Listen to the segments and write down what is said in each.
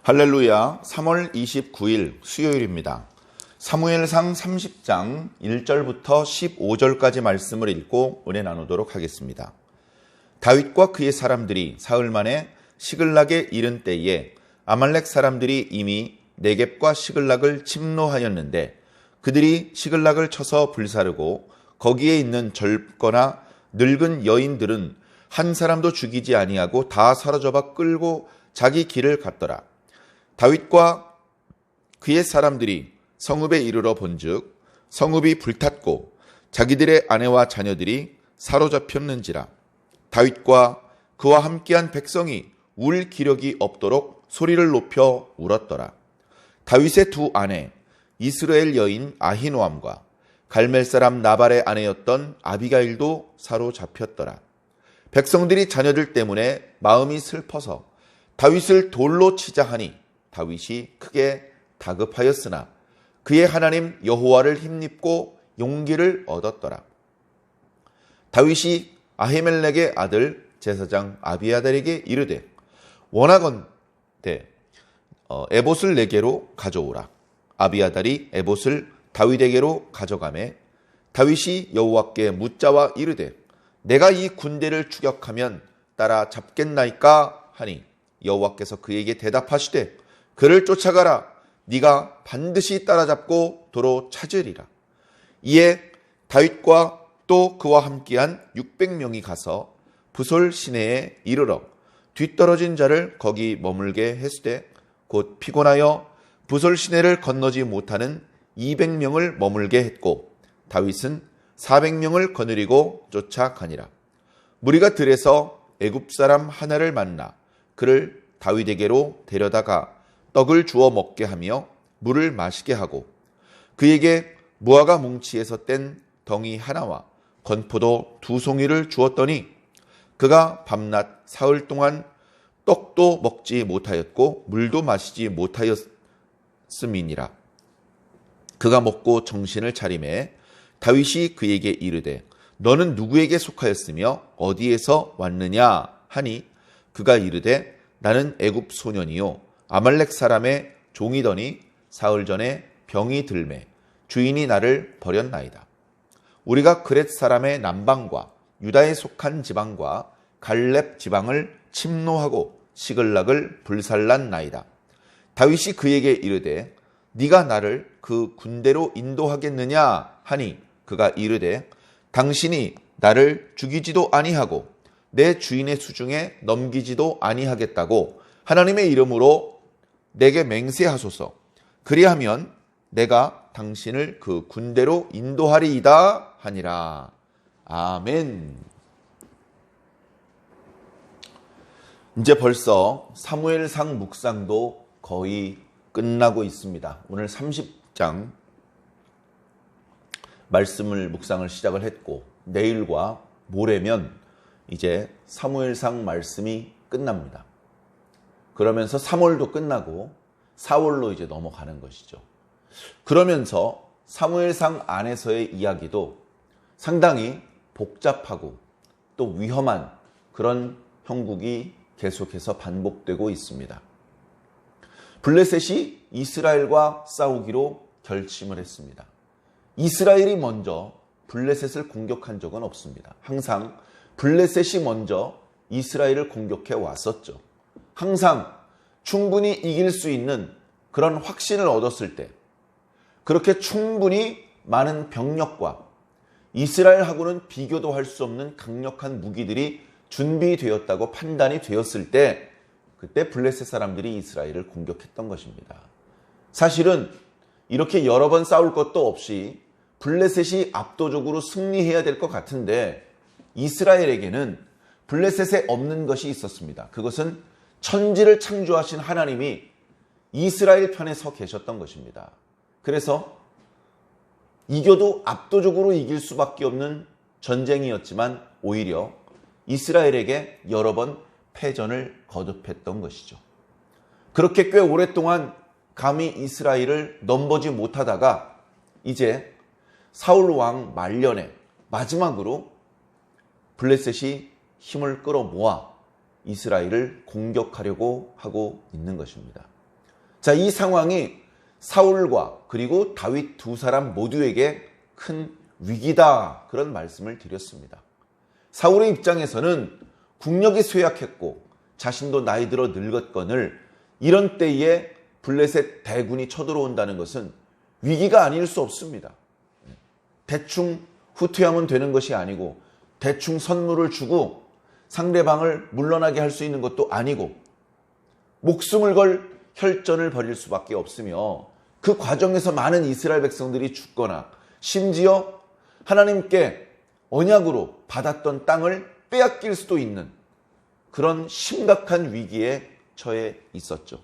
할렐루야. 3월 29일 수요일입니다. 사무엘상 30장 1절부터 15절까지 말씀을 읽고 은혜 나누도록 하겠습니다. 다윗과 그의 사람들이 사흘 만에 시글락에 이른 때에 아말렉 사람들이 이미 네겝과 시글락을 침노하였는데 그들이 시글락을 쳐서 불사르고 거기에 있는 젊거나 늙은 여인들은 한 사람도 죽이지 아니하고 다 사로잡아 끌고 자기 길을 갔더라. 다윗과 그의 사람들이 성읍에 이르러 본즉 성읍이 불탔고 자기들의 아내와 자녀들이 사로잡혔는지라. 다윗과 그와 함께한 백성이 울 기력이 없도록 소리를 높여 울었더라. 다윗의 두 아내 이스라엘 여인 아히노암과 갈멜 사람 나발의 아내였던 아비가일도 사로잡혔더라. 백성들이 자녀들 때문에 마음이 슬퍼서 다윗을 돌로 치자 하니 다윗이 크게 다급하였으나 그의 하나님 여호와를 힘입고 용기를 얻었더라. 다윗이 아히멜렉의 아들 제사장 아비아달에게 이르되 원하건대 에봇을 내게로 가져오라. 아비아달이 에봇을 다윗에게로 가져가매 다윗이 여호와께 묻자와 이르되 내가 이 군대를 추격하면 따라 잡겠나이까 하니 여호와께서 그에게 대답하시되 그를 쫓아가라. 네가 반드시 따라잡고 도로 찾으리라. 이에 다윗과 또 그와 함께한 600명이 가서 부솔 시내에 이르러 뒤떨어진 자를 거기 머물게 했으되 곧 피곤하여 부솔 시내를 건너지 못하는 200명을 머물게 했고 다윗은 400명을 거느리고 쫓아가니라. 무리가 들에서 애굽 사람 하나를 만나 그를 다윗에게로 데려다가 떡을 주어 먹게 하며 물을 마시게 하고 그에게 무화과 뭉치에서 뗀 덩이 하나와 건포도 2송이를 주었더니 그가 밤낮 사흘 동안 떡도 먹지 못하였고 물도 마시지 못하였음이니라. 그가 먹고 정신을 차리매 다윗이 그에게 이르되 너는 누구에게 속하였으며 어디에서 왔느냐 하니 그가 이르되 나는 애굽 소년이요 아말렉 사람의 종이더니 사흘 전에 병이 들매 주인이 나를 버렸나이다. 우리가 그렛 사람의 남방과 유다에 속한 지방과 갈렙 지방을 침노하고 시글락을 불살랐나이다. 다윗이 그에게 이르되 네가 나를 그 군대로 인도하겠느냐 하니 그가 이르되 당신이 나를 죽이지도 아니하고 내 주인의 수중에 넘기지도 아니하겠다고 하나님의 이름으로 내게 맹세하소서. 그리하면 내가 당신을 그 군대로 인도하리이다 하니라. 아멘. 이제 벌써 사무엘상 묵상도 거의 끝나고 있습니다. 오늘 30장 말씀을 묵상을 시작을 했고 내일과 모레면 이제 사무엘상 말씀이 끝납니다. 그러면서 3월도 끝나고 4월로 이제 넘어가는 것이죠. 그러면서 사무엘상 안에서의 이야기도 상당히 복잡하고 또 위험한 그런 형국이 계속해서 반복되고 있습니다. 블레셋이 이스라엘과 싸우기로 결심을 했습니다. 이스라엘이 먼저 블레셋을 공격한 적은 없습니다. 항상 블레셋이 먼저 이스라엘을 공격해 왔었죠. 항상 충분히 이길 수 있는 그런 확신을 얻었을 때 그렇게 충분히 많은 병력과 이스라엘하고는 비교도 할 수 없는 강력한 무기들이 준비되었다고 판단이 되었을 때 그때 블레셋 사람들이 이스라엘을 공격했던 것입니다. 사실은 이렇게 여러 번 싸울 것도 없이 블레셋이 압도적으로 승리해야 될 것 같은데 이스라엘에게는 블레셋에 없는 것이 있었습니다. 그것은 천지를 창조하신 하나님이 이스라엘 편에 서 계셨던 것입니다. 그래서 이겨도 압도적으로 이길 수밖에 없는 전쟁이었지만 오히려 이스라엘에게 여러 번 패전을 거듭했던 것이죠. 그렇게 꽤 오랫동안 감히 이스라엘을 넘보지 못하다가 이제 사울 왕 말년에 마지막으로 블레셋이 힘을 끌어모아 이스라엘을 공격하려고 하고 있는 것입니다. 자, 이 상황이 사울과 그리고 다윗 두 사람 모두에게 큰 위기다, 그런 말씀을 드렸습니다. 사울의 입장에서는 국력이 쇠약했고 자신도 나이 들어 늙었거늘 이런 때에 블레셋 대군이 쳐들어온다는 것은 위기가 아닐 수 없습니다. 대충 후퇴하면 되는 것이 아니고 대충 선물을 주고 상대방을 물러나게 할 수 있는 것도 아니고 목숨을 걸 혈전을 벌일 수밖에 없으며 그 과정에서 많은 이스라엘 백성들이 죽거나 심지어 하나님께 언약으로 받았던 땅을 빼앗길 수도 있는 그런 심각한 위기에 처해 있었죠.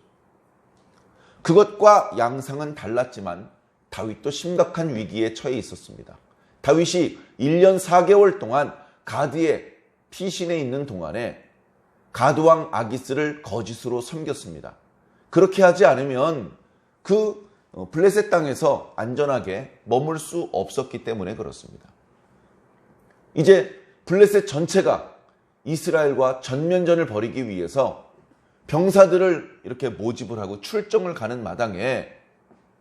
그것과 양상은 달랐지만 다윗도 심각한 위기에 처해 있었습니다. 다윗이 1년 4개월 동안 가드의 피신에 있는 동안에 가드왕 아기스를 거짓으로 섬겼습니다. 그렇게 하지 않으면 그 블레셋 땅에서 안전하게 머물 수 없었기 때문에 그렇습니다. 이제 블레셋 전체가 이스라엘과 전면전을 벌이기 위해서 병사들을 이렇게 모집을 하고 출정을 가는 마당에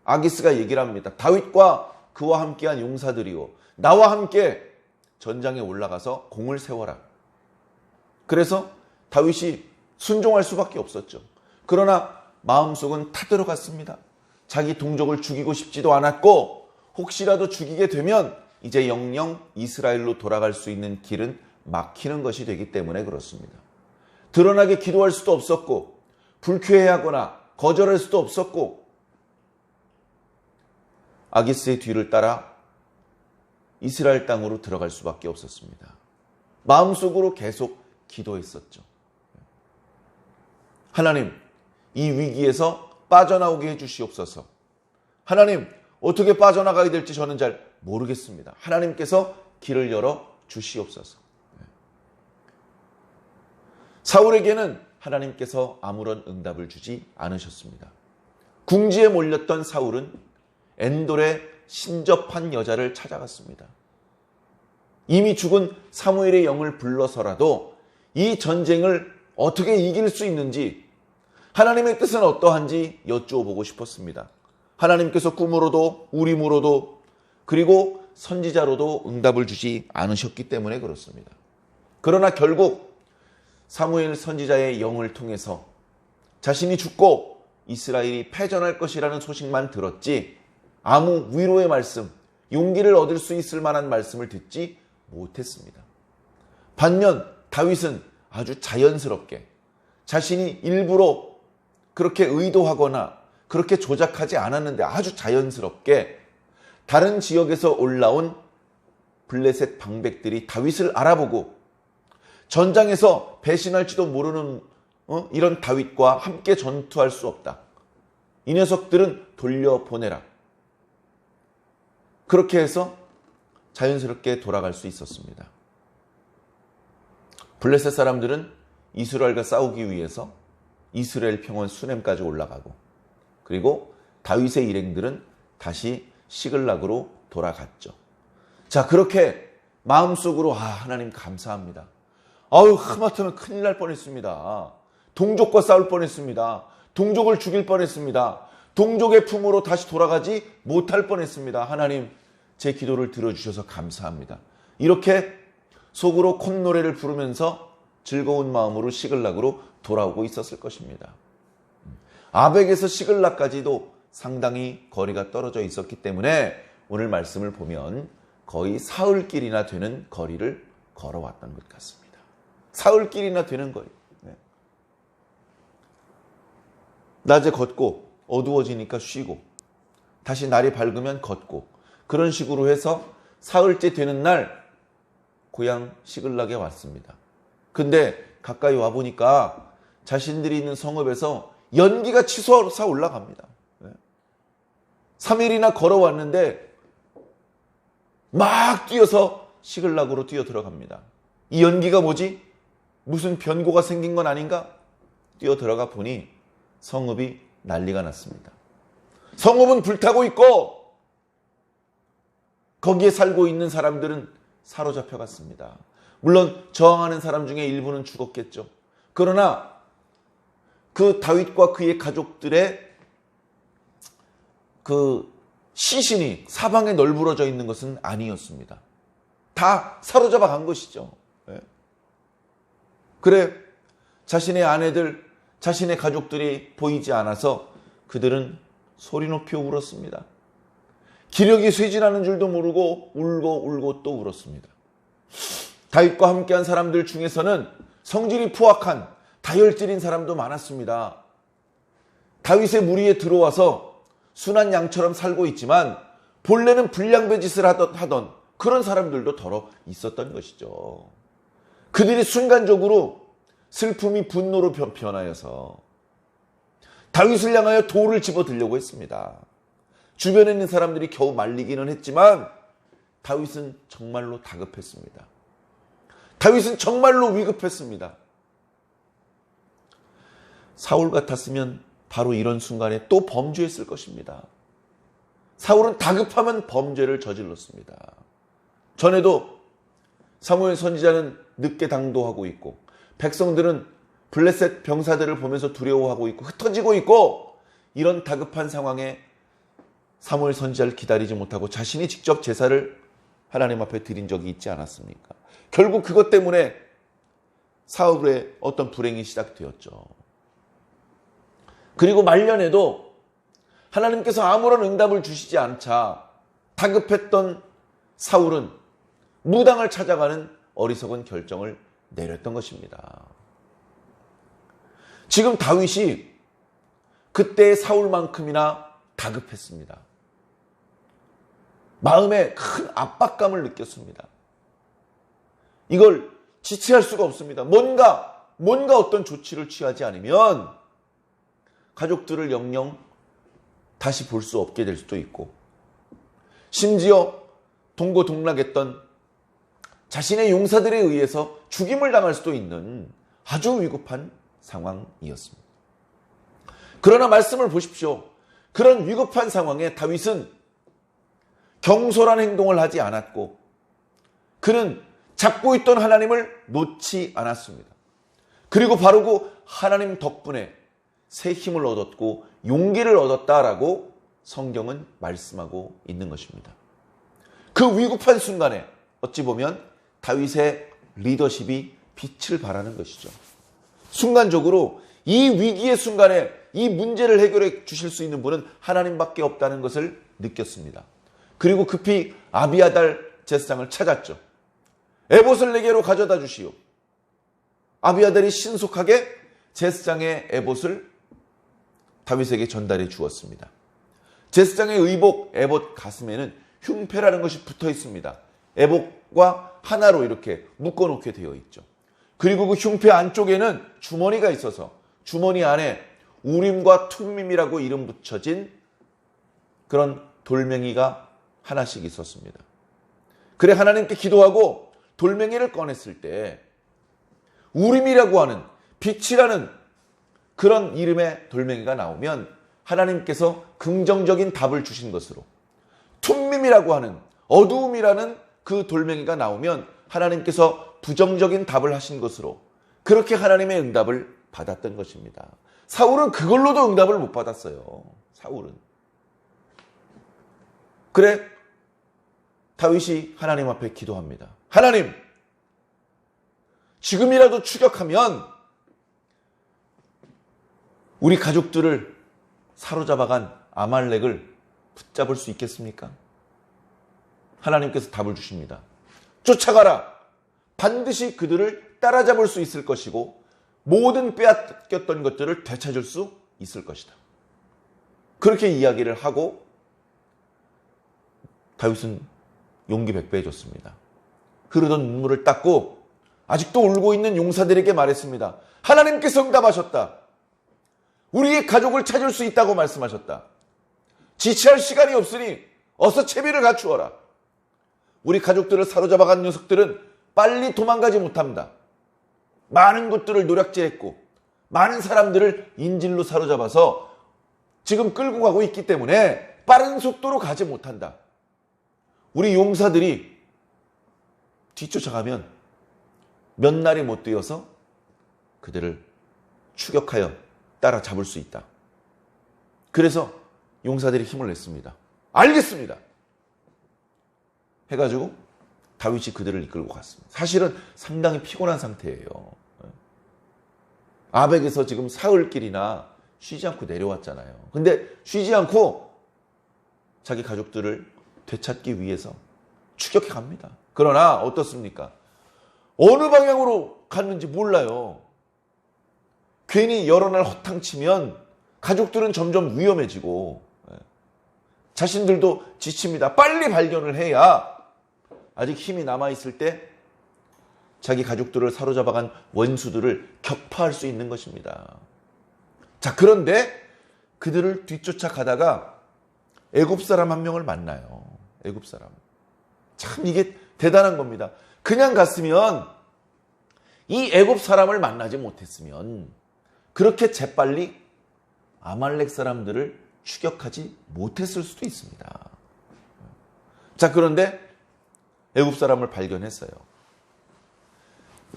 아기스가 얘기를 합니다. 다윗과 그와 함께한 용사들이요, 나와 함께 전장에 올라가서 공을 세워라. 그래서 다윗이 순종할 수밖에 없었죠. 그러나 마음속은 타들어갔습니다. 자기 동족을 죽이고 싶지도 않았고 혹시라도 죽이게 되면 이제 영영 이스라엘로 돌아갈 수 있는 길은 막히는 것이 되기 때문에 그렇습니다. 드러나게 기도할 수도 없었고 불쾌해하거나 거절할 수도 없었고 아기스의 뒤를 따라 이스라엘 땅으로 들어갈 수밖에 없었습니다. 마음속으로 계속 기도했었죠. 하나님, 이 위기에서 빠져나오게 해주시옵소서. 하나님, 어떻게 빠져나가야 될지 저는 잘 모르겠습니다. 하나님께서 길을 열어 주시옵소서. 사울에게는 하나님께서 아무런 응답을 주지 않으셨습니다. 궁지에 몰렸던 사울은 엔돌에 신접한 여자를 찾아갔습니다. 이미 죽은 사무엘의 영을 불러서라도 이 전쟁을 어떻게 이길 수 있는지, 하나님의 뜻은 어떠한지 여쭈어보고 싶었습니다. 하나님께서 꿈으로도 우림으로도 그리고 선지자로도 응답을 주지 않으셨기 때문에 그렇습니다. 그러나 결국 사무엘 선지자의 영을 통해서 자신이 죽고 이스라엘이 패전할 것이라는 소식만 들었지 아무 위로의 말씀, 용기를 얻을 수 있을 만한 말씀을 듣지 못했습니다. 반면 다윗은 아주 자연스럽게 자신이 일부러 그렇게 의도하거나 그렇게 조작하지 않았는데 아주 자연스럽게 다른 지역에서 올라온 블레셋 방백들이 다윗을 알아보고 전장에서 배신할지도 모르는 이런 다윗과 함께 전투할 수 없다. 이 녀석들은 돌려보내라. 그렇게 해서 자연스럽게 돌아갈 수 있었습니다. 블레셋 사람들은 이스라엘과 싸우기 위해서 이스라엘 평원 수넴까지 올라가고 그리고 다윗의 일행들은 다시 시글락으로 돌아갔죠. 자, 그렇게 마음속으로 하나님 감사합니다. 하마터면 큰일 날 뻔했습니다. 동족과 싸울 뻔했습니다. 동족을 죽일 뻔했습니다. 동족의 품으로 다시 돌아가지 못할 뻔했습니다. 하나님, 제 기도를 들어주셔서 감사합니다. 이렇게 속으로 콧노래를 부르면서 즐거운 마음으로 시글락으로 돌아오고 있었을 것입니다. 아벡에서 시글락까지도 상당히 거리가 떨어져 있었기 때문에 오늘 말씀을 보면 거의 사흘길이나 되는 거리를 걸어왔던 것 같습니다. 사흘길이나 되는 거리. 낮에 걷고 어두워지니까 쉬고 다시 날이 밝으면 걷고 그런 식으로 해서 사흘째 되는 날 고향 시글락에 왔습니다. 근데 가까이 와보니까 자신들이 있는 성읍에서 연기가 치솟아 올라갑니다. 3일이나 걸어왔는데 막 뛰어서 시글락으로 뛰어 들어갑니다. 이 연기가 뭐지? 무슨 변고가 생긴 건 아닌가? 뛰어 들어가 보니 성읍이 난리가 났습니다. 성읍은 불타고 있고 거기에 살고 있는 사람들은 사로잡혀 갔습니다. 물론 저항하는 사람 중에 일부는 죽었겠죠. 그러나 그 다윗과 그의 가족들의 그 시신이 사방에 널브러져 있는 것은 아니었습니다. 다 사로잡아 간 것이죠. 그래 자신의 아내들, 자신의 가족들이 보이지 않아서 그들은 소리 높여 울었습니다. 기력이 쇠진하는 줄도 모르고 울고 또 울었습니다. 다윗과 함께한 사람들 중에서는 성질이 포악한 다혈질인 사람도 많았습니다. 다윗의 무리에 들어와서 순한 양처럼 살고 있지만 본래는 불량배 짓을 하던 그런 사람들도 더러 있었던 것이죠. 그들이 순간적으로 슬픔이 분노로 변하여서 다윗을 향하여 돌을 집어들려고 했습니다. 주변에 있는 사람들이 겨우 말리기는 했지만 다윗은 정말로 다급했습니다. 다윗은 정말로 위급했습니다. 사울 같았으면 바로 이런 순간에 또 범죄했을 것입니다. 사울은 다급하면 범죄를 저질렀습니다. 전에도 사무엘 선지자는 늦게 당도하고 있고 백성들은 블레셋 병사들을 보면서 두려워하고 있고 흩어지고 있고 이런 다급한 상황에 사무엘 선지자를 기다리지 못하고 자신이 직접 제사를 하나님 앞에 드린 적이 있지 않았습니까? 결국 그것 때문에 사울의 어떤 불행이 시작되었죠. 그리고 말년에도 하나님께서 아무런 응답을 주시지 않자 다급했던 사울은 무당을 찾아가는 어리석은 결정을 내렸던 것입니다. 지금 다윗이 그때의 사울만큼이나 다급했습니다. 마음에 큰 압박감을 느꼈습니다. 이걸 지체할 수가 없습니다. 뭔가 어떤 조치를 취하지 않으면 가족들을 영영 다시 볼 수 없게 될 수도 있고 심지어 동고동락했던 자신의 용사들에 의해서 죽임을 당할 수도 있는 아주 위급한 상황이었습니다. 그러나 말씀을 보십시오. 그런 위급한 상황에 다윗은 경솔한 행동을 하지 않았고 그는 잡고 있던 하나님을 놓지 않았습니다. 그리고 바로 그 하나님 덕분에 새 힘을 얻었고 용기를 얻었다라고 성경은 말씀하고 있는 것입니다. 그 위급한 순간에 어찌 보면 다윗의 리더십이 빛을 발하는 것이죠. 순간적으로 이 위기의 순간에 이 문제를 해결해 주실 수 있는 분은 하나님밖에 없다는 것을 느꼈습니다. 그리고 급히 아비아달 제사장을 찾았죠. 에봇을 내게로 가져다 주시오. 아비아달이 신속하게 제사장의 에봇을 다윗에게 전달해 주었습니다. 제사장의 의복 에봇 가슴에는 흉패라는 것이 붙어 있습니다. 에봇과 하나로 이렇게 묶어놓게 되어 있죠. 그리고 그 흉패 안쪽에는 주머니가 있어서 주머니 안에 우림과 툼밈이라고 이름 붙여진 그런 돌멩이가 하나씩 있었습니다. 그래 하나님께 기도하고 돌멩이를 꺼냈을 때 우림이라고 하는 빛이라는 그런 이름의 돌멩이가 나오면 하나님께서 긍정적인 답을 주신 것으로, 툼밈이라고 하는 어두움이라는 그 돌멩이가 나오면 하나님께서 부정적인 답을 하신 것으로 그렇게 하나님의 응답을 받았던 것입니다. 사울은 그걸로도 응답을 못 받았어요. 사울은. 그래 다윗이 하나님 앞에 기도합니다. 하나님, 지금이라도 추격하면 우리 가족들을 사로잡아간 아말렉을 붙잡을 수 있겠습니까? 하나님께서 답을 주십니다. 쫓아가라. 반드시 그들을 따라잡을 수 있을 것이고 모든 빼앗겼던 것들을 되찾을 수 있을 것이다. 그렇게 이야기를 하고 다윗은 용기 백배해줬습니다. 흐르던 눈물을 닦고 아직도 울고 있는 용사들에게 말했습니다. 하나님께서 응답하셨다. 우리의 가족을 찾을 수 있다고 말씀하셨다. 지체할 시간이 없으니 어서 채비를 갖추어라. 우리 가족들을 사로잡아간 녀석들은 빨리 도망가지 못합니다. 많은 것들을 노략질했고 많은 사람들을 인질로 사로잡아서 지금 끌고 가고 있기 때문에 빠른 속도로 가지 못한다. 우리 용사들이 뒤쫓아가면 몇 날이 못 되어서 그들을 추격하여 따라잡을 수 있다. 그래서 용사들이 힘을 냈습니다. 알겠습니다. 해가지고 다윗이 그들을 이끌고 갔습니다. 사실은 상당히 피곤한 상태예요. 아벡에서 지금 사흘길이나 쉬지 않고 내려왔잖아요. 근데 쉬지 않고 자기 가족들을 되찾기 위해서 추격해 갑니다. 그러나 어떻습니까? 어느 방향으로 갔는지 몰라요. 괜히 여러 날 허탕치면 가족들은 점점 위험해지고 자신들도 지칩니다. 빨리 발견을 해야 아직 힘이 남아있을 때 자기 가족들을 사로잡아간 원수들을 격파할 수 있는 것입니다. 자, 그런데 그들을 뒤쫓아 가다가 애굽 사람 한 명을 만나요. 애굽 사람. 참 이게 대단한 겁니다. 그냥 갔으면 이 애굽 사람을 만나지 못했으면 그렇게 재빨리 아말렉 사람들을 추격하지 못했을 수도 있습니다. 자, 그런데 애굽 사람을 발견했어요.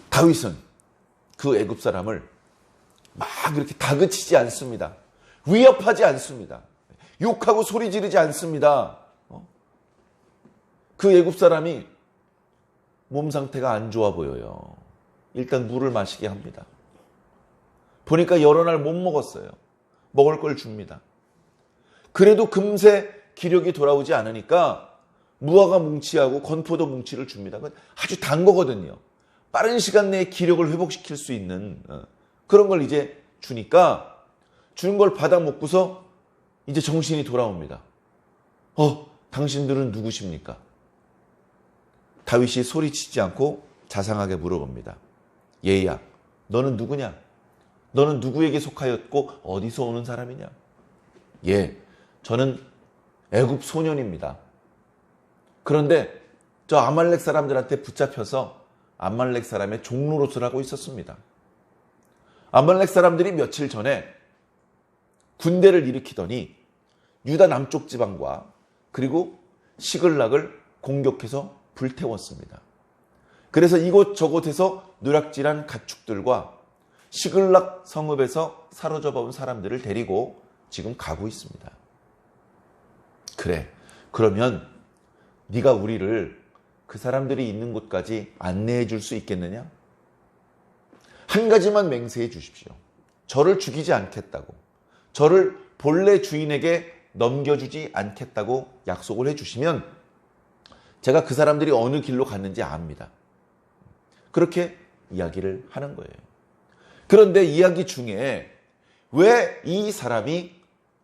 다윗은 그 애굽 사람을 막 그렇게 다그치지 않습니다. 위협하지 않습니다. 욕하고 소리 지르지 않습니다. 그 애굽 사람이 몸 상태가 안 좋아 보여요. 일단 물을 마시게 합니다. 보니까 여러 날 못 먹었어요. 먹을 걸 줍니다. 그래도 금세 기력이 돌아오지 않으니까 무화과 뭉치하고 건포도 뭉치를 줍니다. 아주 단 거거든요. 빠른 시간 내에 기력을 회복시킬 수 있는 그런 걸 이제 주니까 주는 걸 받아 먹고서 이제 정신이 돌아옵니다. 당신들은 누구십니까? 다윗이 소리치지 않고 자상하게 물어봅니다. 얘야, 너는 누구냐? 너는 누구에게 속하였고 어디서 오는 사람이냐? 예, 저는 애굽 소년입니다. 그런데 저 아말렉 사람들한테 붙잡혀서 아말렉 사람의 종노릇을 하고 있었습니다. 아말렉 사람들이 며칠 전에 군대를 일으키더니 유다 남쪽 지방과 그리고 시글락을 공격해서 불태웠습니다. 그래서 이곳저곳에서 누락질한 가축들과 시글락 성읍에서 사로잡아온 사람들을 데리고 지금 가고 있습니다. 그래, 그러면 네가 우리를 그 사람들이 있는 곳까지 안내해 줄 수 있겠느냐? 한 가지만 맹세해 주십시오. 저를 죽이지 않겠다고, 저를 본래 주인에게 넘겨주지 않겠다고 약속을 해주시면 제가 그 사람들이 어느 길로 갔는지 압니다. 그렇게 이야기를 하는 거예요. 그런데 이야기 중에 왜 이 사람이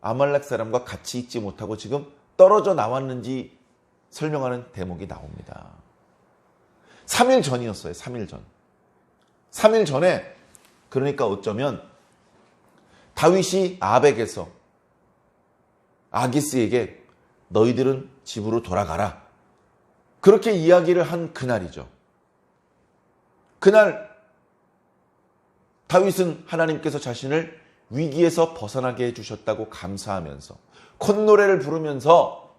아말렉 사람과 같이 있지 못하고 지금 떨어져 나왔는지 설명하는 대목이 나옵니다. 3일 전이었어요. 3일 전. 3일 전에 그러니까 어쩌면 다윗이 아벡에서 아기스에게 너희들은 집으로 돌아가라. 그렇게 이야기를 한 그날이죠. 그날 다윗은 하나님께서 자신을 위기에서 벗어나게 해주셨다고 감사하면서 콧노래를 부르면서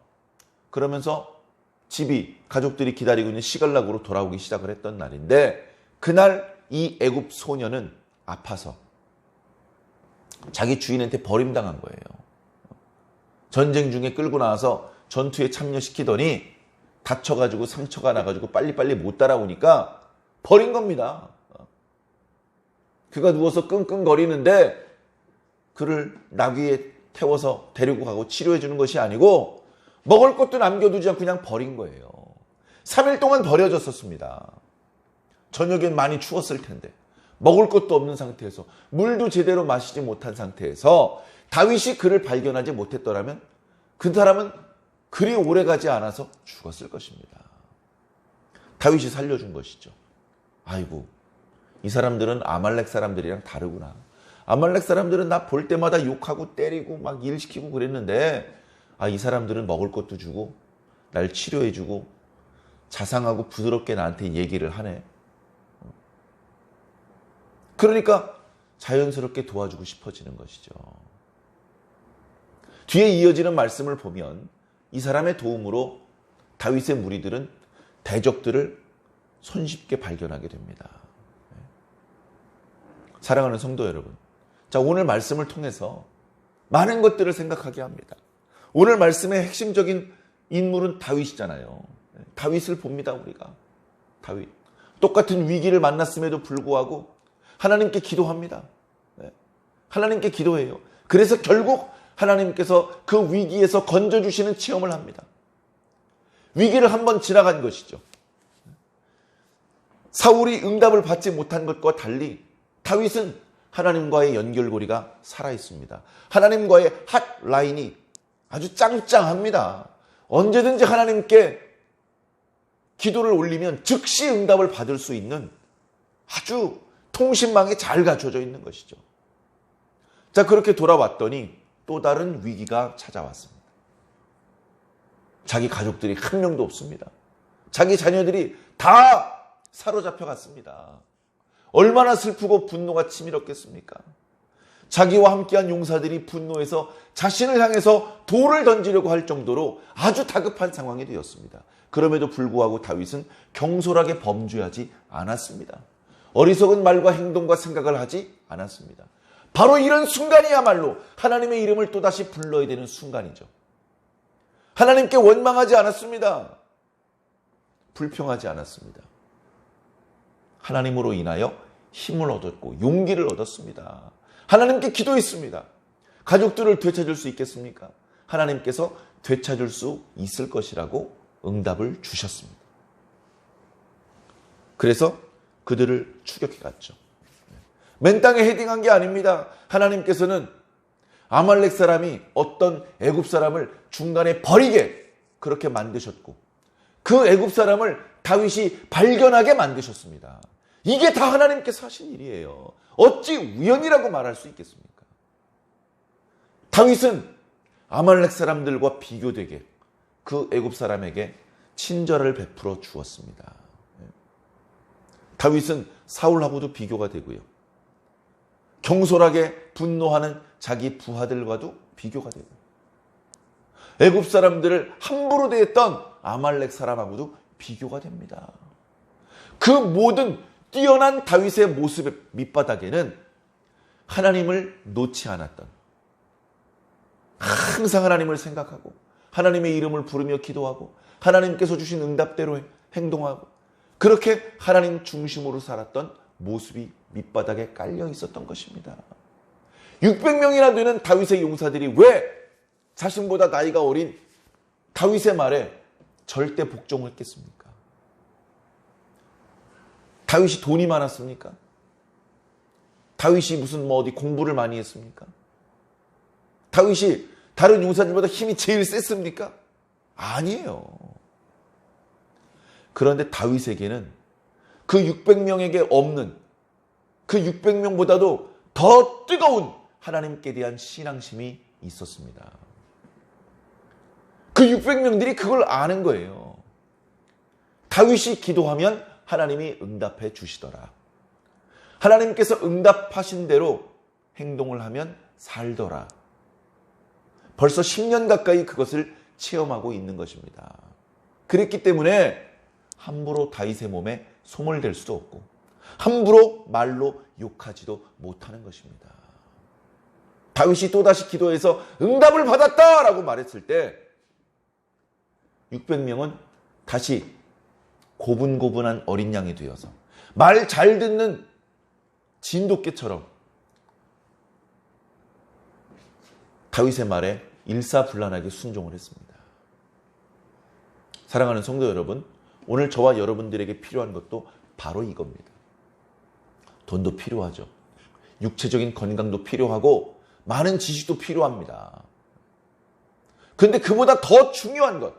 그러면서 집이 가족들이 기다리고 있는 시갈락으로 돌아오기 시작을 했던 날인데 그날 이 애굽 소년은 아파서 자기 주인한테 버림당한 거예요. 전쟁 중에 끌고 나와서 전투에 참여시키더니 다쳐가지고 상처가 나가지고 빨리빨리 못 따라오니까 버린 겁니다. 그가 누워서 끙끙거리는데 그를 나귀에 태워서 데리고 가고 치료해 주는 것이 아니고 먹을 것도 남겨두지 않고 그냥 버린 거예요. 3일 동안 버려졌었습니다. 저녁엔 많이 추웠을 텐데 먹을 것도 없는 상태에서 물도 제대로 마시지 못한 상태에서 다윗이 그를 발견하지 못했더라면 그 사람은 그리 오래가지 않아서 죽었을 것입니다. 다윗이 살려준 것이죠. 아이고, 이 사람들은 아말렉 사람들이랑 다르구나. 아말렉 사람들은 나 볼 때마다 욕하고 때리고 막 일시키고 그랬는데 이 사람들은 먹을 것도 주고 날 치료해주고 자상하고 부드럽게 나한테 얘기를 하네. 그러니까 자연스럽게 도와주고 싶어지는 것이죠. 뒤에 이어지는 말씀을 보면 이 사람의 도움으로 다윗의 무리들은 대적들을 손쉽게 발견하게 됩니다. 사랑하는 성도 여러분, 자, 오늘 말씀을 통해서 많은 것들을 생각하게 합니다. 오늘 말씀의 핵심적인 인물은 다윗이잖아요. 다윗을 봅니다, 우리가. 다윗. 똑같은 위기를 만났음에도 불구하고 하나님께 기도합니다. 하나님께 기도해요. 그래서 결국 하나님께서 그 위기에서 건져주시는 체험을 합니다. 위기를 한번 지나간 것이죠. 사울이 응답을 받지 못한 것과 달리 다윗은 하나님과의 연결고리가 살아있습니다. 하나님과의 핫라인이 아주 짱짱합니다. 언제든지 하나님께 기도를 올리면 즉시 응답을 받을 수 있는 아주 통신망이 잘 갖춰져 있는 것이죠. 자, 그렇게 돌아왔더니 또 다른 위기가 찾아왔습니다. 자기 가족들이 한 명도 없습니다. 자기 자녀들이 다 사로잡혀 갔습니다. 얼마나 슬프고 분노가 치밀었겠습니까? 자기와 함께한 용사들이 분노해서 자신을 향해서 돌을 던지려고 할 정도로 아주 다급한 상황이 되었습니다. 그럼에도 불구하고 다윗은 경솔하게 범죄하지 않았습니다. 어리석은 말과 행동과 생각을 하지 않았습니다. 바로 이런 순간이야말로 하나님의 이름을 또다시 불러야 되는 순간이죠. 하나님께 원망하지 않았습니다. 불평하지 않았습니다. 하나님으로 인하여 힘을 얻었고 용기를 얻었습니다. 하나님께 기도했습니다. 가족들을 되찾을 수 있겠습니까? 하나님께서 되찾을 수 있을 것이라고 응답을 주셨습니다. 그래서 그들을 추격해 갔죠. 맨 땅에 헤딩한 게 아닙니다. 하나님께서는 아말렉 사람이 어떤 애굽 사람을 중간에 버리게 그렇게 만드셨고 그 애굽 사람을 다윗이 발견하게 만드셨습니다. 이게 다 하나님께서 하신 일이에요. 어찌 우연이라고 말할 수 있겠습니까? 다윗은 아말렉 사람들과 비교되게 그 애굽 사람에게 친절을 베풀어 주었습니다. 다윗은 사울하고도 비교가 되고요. 경솔하게 분노하는 자기 부하들과도 비교가 되고 애굽 사람들을 함부로 대했던 아말렉 사람하고도 비교가 됩니다. 그 모든 뛰어난 다윗의 모습의 밑바닥에는 하나님을 놓지 않았던, 항상 하나님을 생각하고 하나님의 이름을 부르며 기도하고 하나님께서 주신 응답대로 행동하고 그렇게 하나님 중심으로 살았던 모습이 밑바닥에 깔려 있었던 것입니다. 600명이나 되는 다윗의 용사들이 왜 자신보다 나이가 어린 다윗의 말에 절대 복종했겠습니까? 다윗이 돈이 많았습니까? 다윗이 무슨 어디 공부를 많이 했습니까? 다윗이 다른 용사들보다 힘이 제일 셌습니까? 아니에요. 그런데 다윗에게는 그 600명에게 없는 그 600명보다도 더 뜨거운 하나님께 대한 신앙심이 있었습니다. 그 600명들이 그걸 아는 거예요. 다윗이 기도하면 하나님이 응답해 주시더라. 하나님께서 응답하신 대로 행동을 하면 살더라. 벌써 10년 가까이 그것을 체험하고 있는 것입니다. 그랬기 때문에 함부로 다윗의 몸에 소몰될 수도 없고 함부로 말로 욕하지도 못하는 것입니다. 다윗이 또다시 기도해서 응답을 받았다라고 말했을 때 600명은 다시 고분고분한 어린 양이 되어서 말 잘 듣는 진돗개처럼 다윗의 말에 일사불란하게 순종을 했습니다. 사랑하는 성도 여러분, 오늘 저와 여러분들에게 필요한 것도 바로 이겁니다. 돈도 필요하죠. 육체적인 건강도 필요하고 많은 지식도 필요합니다. 그런데 그보다 더 중요한 것,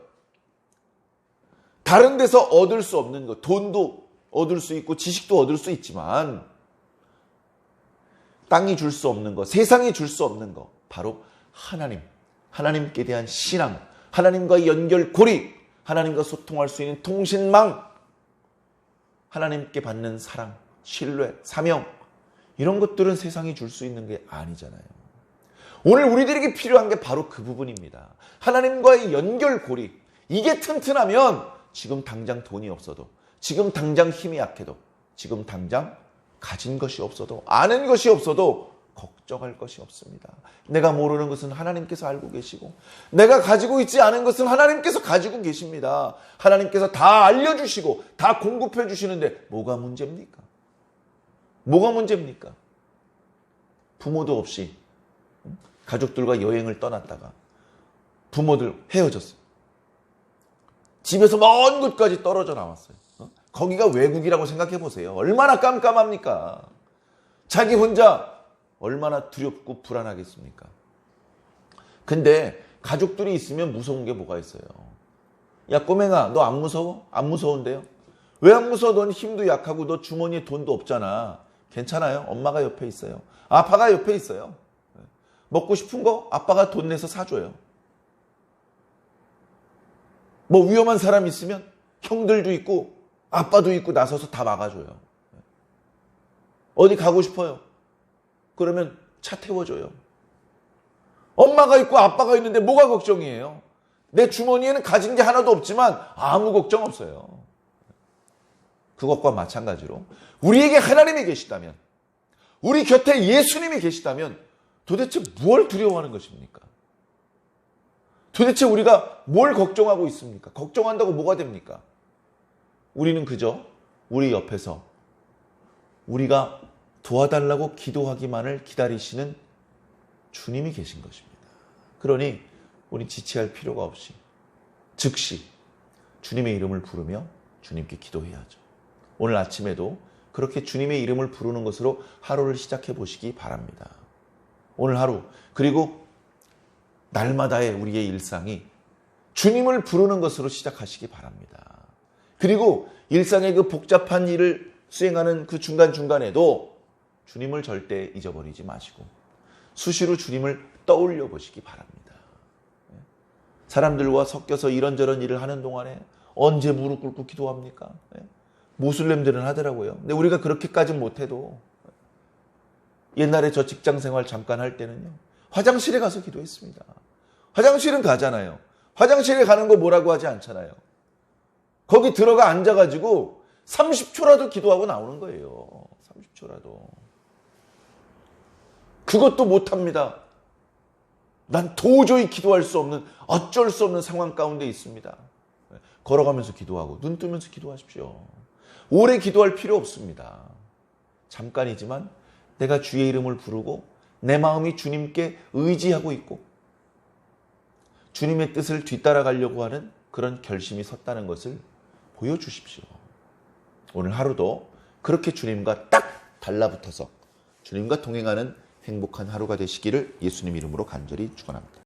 다른 데서 얻을 수 없는 것, 돈도 얻을 수 있고 지식도 얻을 수 있지만 땅이 줄 수 없는 것, 세상이 줄 수 없는 것, 바로 하나님, 하나님께 대한 신앙, 하나님과의 연결고리, 하나님과 소통할 수 있는 통신망, 하나님께 받는 사랑, 신뢰, 사명, 이런 것들은 세상이 줄 수 있는 게 아니잖아요. 오늘 우리들에게 필요한 게 바로 그 부분입니다. 하나님과의 연결고리, 이게 튼튼하면 지금 당장 돈이 없어도, 지금 당장 힘이 약해도, 지금 당장 가진 것이 없어도, 아는 것이 없어도 걱정할 것이 없습니다. 내가 모르는 것은 하나님께서 알고 계시고 내가 가지고 있지 않은 것은 하나님께서 가지고 계십니다. 하나님께서 다 알려주시고 다 공급해 주시는데 뭐가 문제입니까? 뭐가 문제입니까? 부모도 없이 가족들과 여행을 떠났다가 부모들 헤어졌어요. 집에서 먼 곳까지 떨어져 나왔어요. 거기가 외국이라고 생각해 보세요. 얼마나 깜깜합니까? 자기 혼자 얼마나 두렵고 불안하겠습니까? 근데 가족들이 있으면 무서운 게 뭐가 있어요? 야 꼬맹아, 너 안 무서워? 안 무서운데요? 왜 안 무서워? 넌 힘도 약하고 너 주머니에 돈도 없잖아. 괜찮아요. 엄마가 옆에 있어요. 아빠가 옆에 있어요. 먹고 싶은 거 아빠가 돈 내서 사줘요. 뭐 위험한 사람 있으면 형들도 있고 아빠도 있고 나서서 다 막아줘요. 어디 가고 싶어요? 그러면 차 태워줘요. 엄마가 있고 아빠가 있는데 뭐가 걱정이에요? 내 주머니에는 가진 게 하나도 없지만 아무 걱정 없어요. 그것과 마찬가지로 우리에게 하나님이 계시다면, 우리 곁에 예수님이 계시다면 도대체 뭘 두려워하는 것입니까? 도대체 우리가 뭘 걱정하고 있습니까? 걱정한다고 뭐가 됩니까? 우리는 그저 우리 옆에서 우리가 도와달라고 기도하기만을 기다리시는 주님이 계신 것입니다. 그러니 우리 지체할 필요가 없이 즉시 주님의 이름을 부르며 주님께 기도해야죠. 오늘 아침에도 그렇게 주님의 이름을 부르는 것으로 하루를 시작해 보시기 바랍니다. 오늘 하루 그리고 날마다의 우리의 일상이 주님을 부르는 것으로 시작하시기 바랍니다. 그리고 일상의 그 복잡한 일을 수행하는 그 중간중간에도 주님을 절대 잊어버리지 마시고 수시로 주님을 떠올려 보시기 바랍니다. 사람들과 섞여서 이런저런 일을 하는 동안에 언제 무릎 꿇고 기도합니까? 모슬렘들은 하더라고요. 근데 우리가 그렇게까지는 못해도 옛날에 저 직장생활 잠깐 할 때는요. 화장실에 가서 기도했습니다. 화장실은 가잖아요. 화장실에 가는 거 뭐라고 하지 않잖아요. 거기 들어가 앉아가지고 30초라도 기도하고 나오는 거예요. 30초라도. 그것도 못합니다. 난 도저히 기도할 수 없는 어쩔 수 없는 상황 가운데 있습니다. 걸어가면서 기도하고 눈 뜨면서 기도하십시오. 오래 기도할 필요 없습니다. 잠깐이지만 내가 주의 이름을 부르고 내 마음이 주님께 의지하고 있고 주님의 뜻을 뒤따라가려고 하는 그런 결심이 섰다는 것을 보여주십시오. 오늘 하루도 그렇게 주님과 딱 달라붙어서 주님과 동행하는 행복한 하루가 되시기를 예수님 이름으로 간절히 축원합니다.